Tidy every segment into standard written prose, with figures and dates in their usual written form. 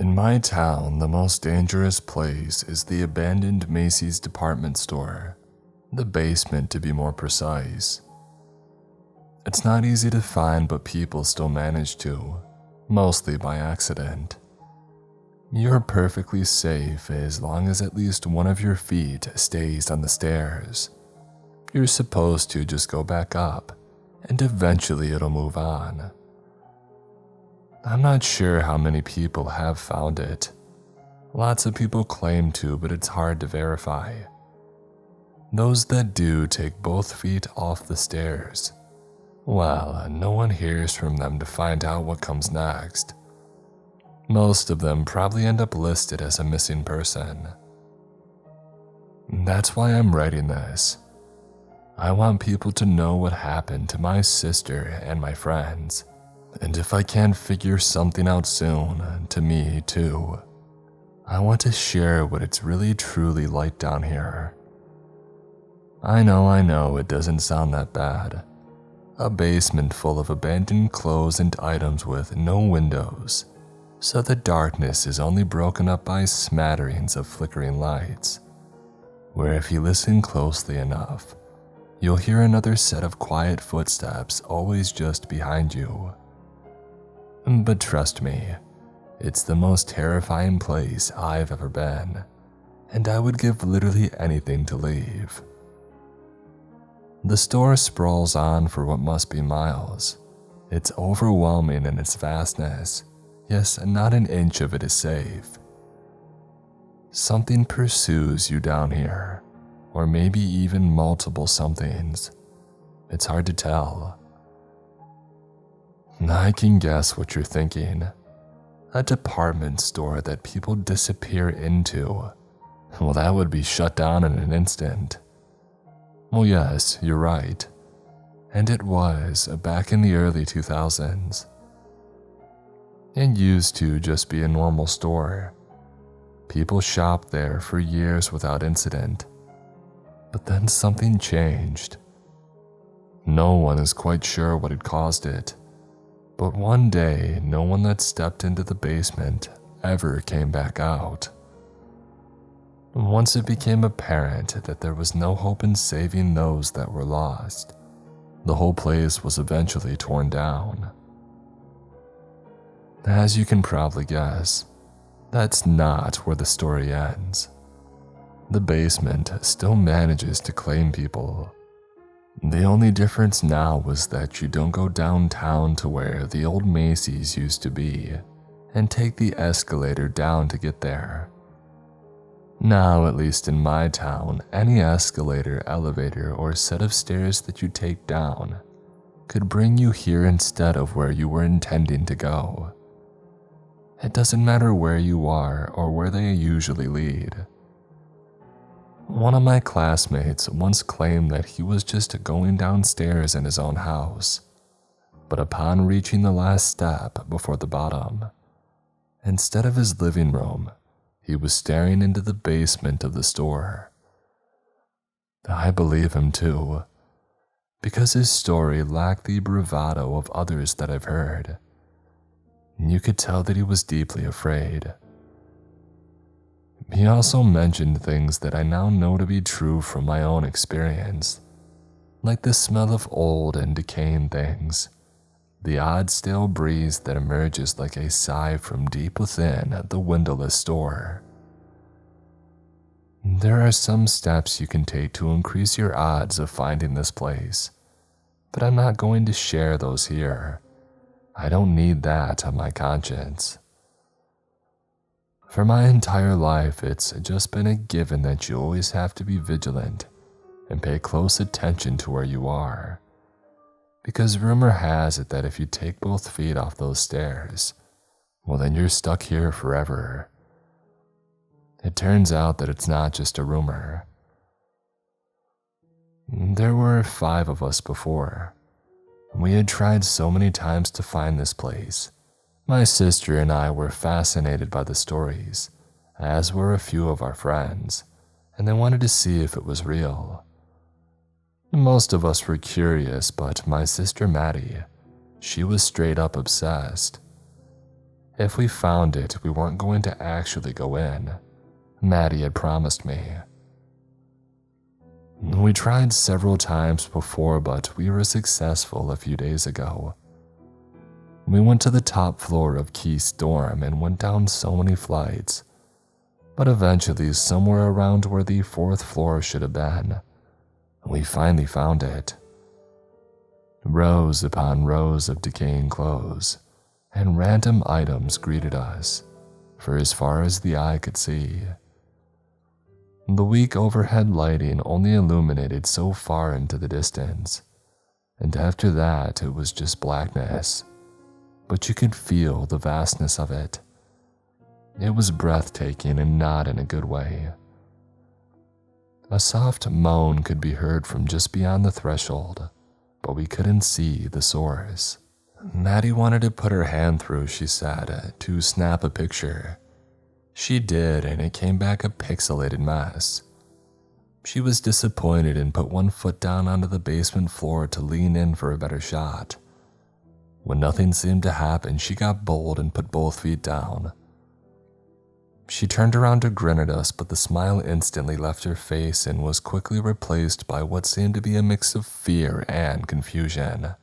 In my town, the most dangerous place is the abandoned Macy's department store, the basement to be more precise. It's not easy to find, but people still manage to, mostly by accident. You're perfectly safe as long as at least one of your feet stays on the stairs. You're supposed to just go back up, and eventually it'll move on. I'm not sure how many people have found it. Lots of people claim to, but it's hard to verify. Those that do take both feet off the stairs. Well, no one hears from them to find out what comes next. Most of them probably end up listed as a missing person. That's why I'm writing this. I want people to know what happened to my sister and my friends. And if I can't figure something out soon, to me too, I want to share what it's really truly like down here. I know, it doesn't sound that bad. A basement full of abandoned clothes and items with no windows, so the darkness is only broken up by smatterings of flickering lights, where if you listen closely enough, you'll hear another set of quiet footsteps always just behind you. But trust me, it's the most terrifying place I've ever been, and I would give literally anything to leave. The store sprawls on for what must be miles. It's overwhelming in its vastness. Yes, not an inch of it is safe. Something pursues you down here, or maybe even multiple somethings. It's hard to tell. I can guess what you're thinking. A department store that people disappear into. Well, that would be shut down in an instant. Well, yes, you're right. And it was back in the early 2000s. It used to just be a normal store. People shopped there for years without incident. But then something changed. No one is quite sure what had caused it. But one day, no one that stepped into the basement ever came back out. Once it became apparent that there was no hope in saving those that were lost, the whole place was eventually torn down. As you can probably guess, that's not where the story ends. The basement still manages to claim people. The only difference now was that you don't go downtown to where the old Macy's used to be and take the escalator down to get there. Now, at least in my town, any escalator, elevator, or set of stairs that you take down could bring you here instead of where you were intending to go. It doesn't matter where you are or where they usually lead. One of my classmates once claimed that he was just going downstairs in his own house, but upon reaching the last step before the bottom, instead of his living room, he was staring into the basement of the store. I believe him too, because his story lacked the bravado of others that I've heard. You could tell that he was deeply afraid. He also mentioned things that I now know to be true from my own experience, like the smell of old and decaying things, the odd stale breeze that emerges like a sigh from deep within the windowless store. There are some steps you can take to increase your odds of finding this place, but I'm not going to share those here. I don't need that on my conscience. For my entire life, it's just been a given that you always have to be vigilant and pay close attention to where you are. Because rumor has it that if you take both feet off those stairs, well then you're stuck here forever. It turns out that it's not just a rumor. There were 5 of us before. We had tried so many times to find this place. My sister and I were fascinated by the stories, as were a few of our friends, and they wanted to see if it was real. Most of us were curious, but my sister Maddie, she was straight up obsessed. If we found it, we weren't going to actually go in. Maddie had promised me. We tried several times before, but we were successful a few days ago. We went to the top floor of Keith's dorm and went down so many flights, but eventually somewhere around where the 4th floor should have been, we finally found it. Rows upon rows of decaying clothes and random items greeted us, for as far as the eye could see. The weak overhead lighting only illuminated so far into the distance, and after that it was just blackness, but you could feel the vastness of it. It was breathtaking and not in a good way. A soft moan could be heard from just beyond the threshold, but we couldn't see the source. Maddie wanted to put her hand through, she said, to snap a picture. She did, and it came back a pixelated mess. She was disappointed and put one foot down onto the basement floor to lean in for a better shot. When nothing seemed to happen, she got bold and put both feet down. She turned around to grin at us, but the smile instantly left her face and was quickly replaced by what seemed to be a mix of fear and confusion.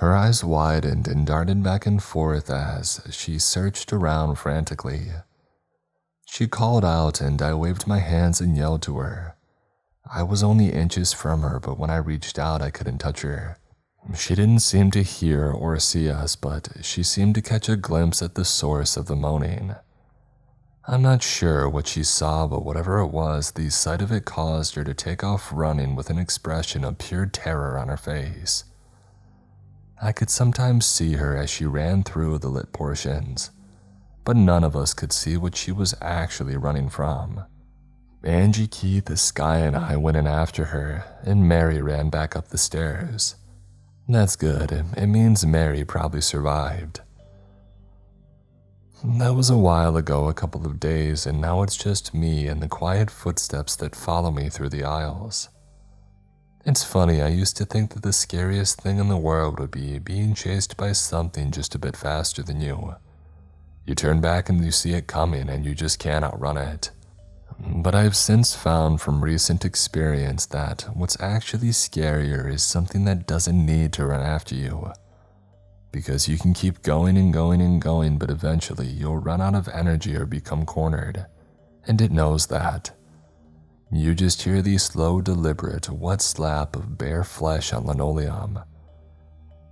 Her eyes widened and darted back and forth as she searched around frantically. She called out and I waved my hands and yelled to her. I was only inches from her, but when I reached out I couldn't touch her. She didn't seem to hear or see us, but she seemed to catch a glimpse at the source of the moaning. I'm not sure what she saw, but whatever it was, the sight of it caused her to take off running with an expression of pure terror on her face. I could sometimes see her as she ran through the lit portions, but none of us could see what she was actually running from. Angie, Keith, Sky, and I went in after her, and Mary ran back up the stairs. That's good. It means Mary probably survived. That was a while ago, a couple of days, and now it's just me and the quiet footsteps that follow me through the aisles. It's funny, I used to think that the scariest thing in the world would be being chased by something just a bit faster than you. You turn back and you see it coming and you just can't outrun it. But I've since found from recent experience that what's actually scarier is something that doesn't need to run after you. Because you can keep going and going and going, but eventually you'll run out of energy or become cornered. And it knows that. You just hear the slow, deliberate, wet slap of bare flesh on linoleum.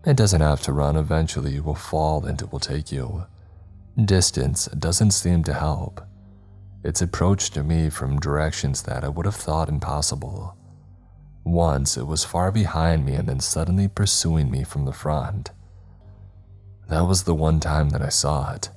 It doesn't have to run, eventually you will fall and it will take you. Distance doesn't seem to help. It's approached me from directions that I would have thought impossible. Once it was far behind me and then suddenly pursuing me from the front. That was the one time that I saw it.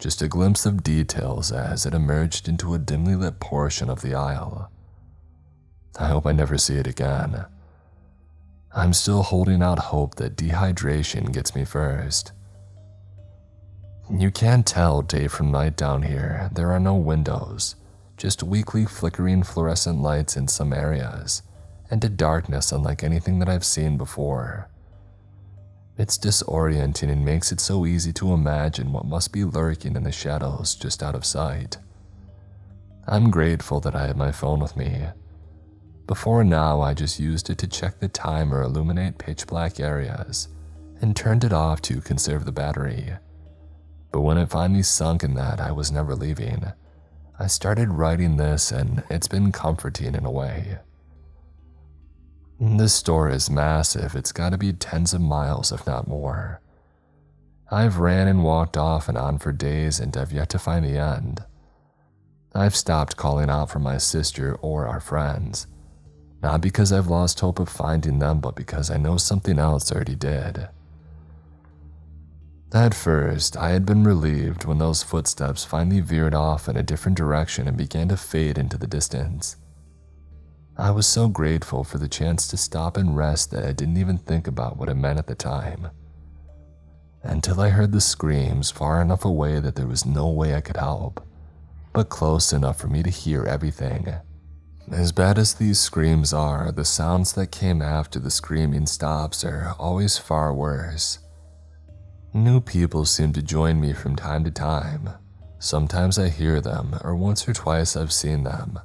Just a glimpse of details as it emerged into a dimly lit portion of the aisle. I hope I never see it again. I'm still holding out hope that dehydration gets me first. You can't tell day from night down here. There are no windows, just weakly flickering fluorescent lights in some areas, and a darkness unlike anything that I've seen before. It's disorienting and makes it so easy to imagine what must be lurking in the shadows just out of sight. I'm grateful that I have my phone with me. Before now, I just used it to check the time or illuminate pitch black areas, and turned it off to conserve the battery. But when it finally sunk in that I was never leaving, I started writing this and it's been comforting in a way. This store is massive, it's gotta be tens of miles if not more. I've ran and walked off and on for days and I've yet to find the end. I've stopped calling out for my sister or our friends, not because I've lost hope of finding them, but because I know something else already did. At first, I had been relieved when those footsteps finally veered off in a different direction and began to fade into the distance. I was so grateful for the chance to stop and rest that I didn't even think about what it meant at the time. Until I heard the screams far enough away that there was no way I could help, but close enough for me to hear everything. As bad as these screams are, the sounds that came after the screaming stops are always far worse. New people seem to join me from time to time. Sometimes I hear them, or once or twice I've seen them.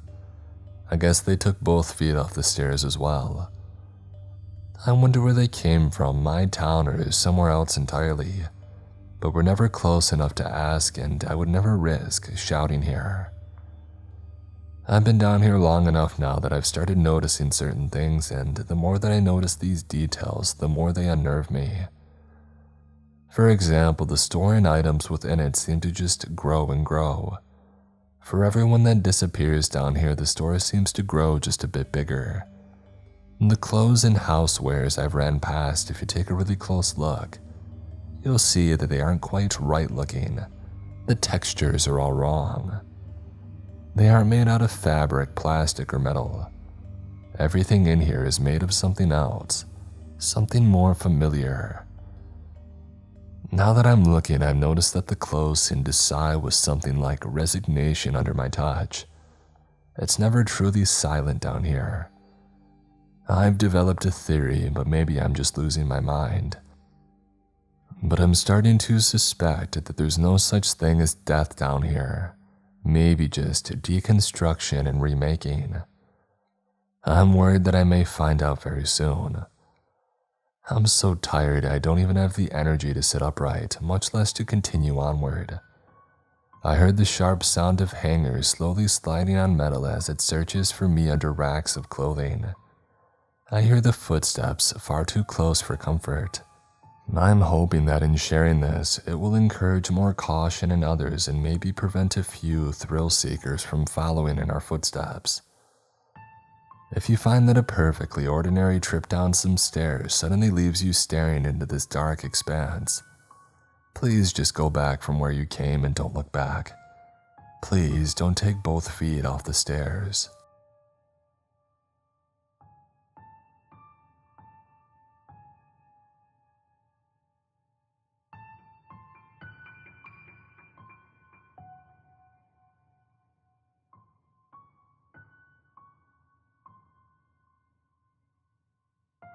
I guess they took both feet off the stairs as well. I wonder where they came from, my town or somewhere else entirely. But we're never close enough to ask, and I would never risk shouting here. I've been down here long enough now that I've started noticing certain things, and the more that I notice these details, the more they unnerve me. For example, the store and items within it seem to just grow and grow. For everyone that disappears down here, the store seems to grow just a bit bigger. The clothes and housewares I've ran past, if you take a really close look, you'll see that they aren't quite right looking. The textures are all wrong. They aren't made out of fabric, plastic, or metal. Everything in here is made of something else, something more familiar. Now that I'm looking, I've noticed that the clothes seem to sigh with something like resignation under my touch. It's never truly silent down here. I've developed a theory, but maybe I'm just losing my mind. But I'm starting to suspect that there's no such thing as death down here. Maybe just deconstruction and remaking. I'm worried that I may find out very soon. I'm so tired I don't even have the energy to sit upright, much less to continue onward. I heard the sharp sound of hangers slowly sliding on metal as it searches for me under racks of clothing. I hear the footsteps far too close for comfort. I'm hoping that in sharing this, it will encourage more caution in others and maybe prevent a few thrill seekers from following in our footsteps. If you find that a perfectly ordinary trip down some stairs suddenly leaves you staring into this dark expanse, please just go back from where you came and don't look back. Please don't take both feet off the stairs.